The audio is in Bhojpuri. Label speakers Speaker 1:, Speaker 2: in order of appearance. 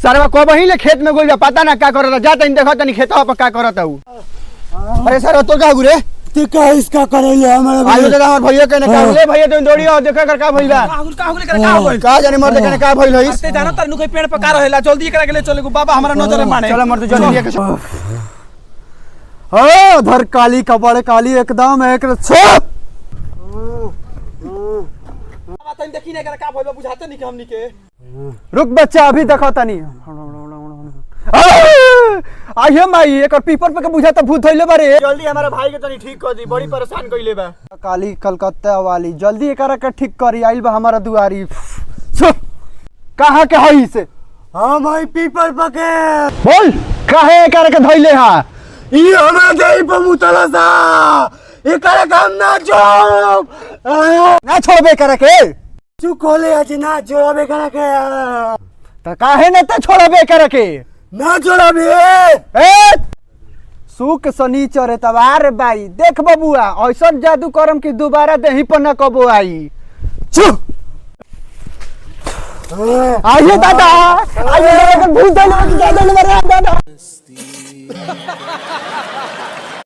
Speaker 1: सरवा को बहिले खेत में गोल पता ना का करता जाता देखो तनी खेतवा पर का करता हूं। अरे सर तो का गुरे
Speaker 2: ते का इसका करैले हमारे
Speaker 1: आलू दादा हमर भैया के ने का ले भैया तुम दौड़ियो देखा कर का भइला का जाने मर देखे का भइल हइस
Speaker 3: ते जानो तरनु कोई पेड़ पका रहेला जल्दी एकरा के ले चले गो बाबा हमरा नजर में माने
Speaker 1: चलो मर तो जल्दी के
Speaker 2: ओ धर काली कपड़े काली एकदम एक छप
Speaker 3: बाबा तन देखी ने एकरा का भइल बुझाते नहीं कि हमनी के
Speaker 1: रुक बच्चा अभी देखो तनी आइए माई एक पीपर पे के बुझाता भूत होइले बारे जल्दी हमारा भाई के तनी ठीक कर दी बड़ी परेशान कइले बा काली कलकत्ता वाली जल्दी एकरा के ठीक करी आइल बा हमारा दुआरी कहां के हई से
Speaker 2: हां भाई पीपर पके
Speaker 1: बोल काहे एकरा के धइले हा
Speaker 2: ई हमरा देई पे मुतला सा एकरा काम ना
Speaker 1: छोड़बे करे के
Speaker 2: तू कोले आज ना छोड़बे करे के
Speaker 1: त काहे न त छोड़बे करे के
Speaker 2: ना छोड़बे
Speaker 1: ए सुख शनिचर एतवार बाई देख बबुआ ऐसा जादू करम कि दोबारा देही पर न कबो आई चुप आइए दादा आइए भूत दादा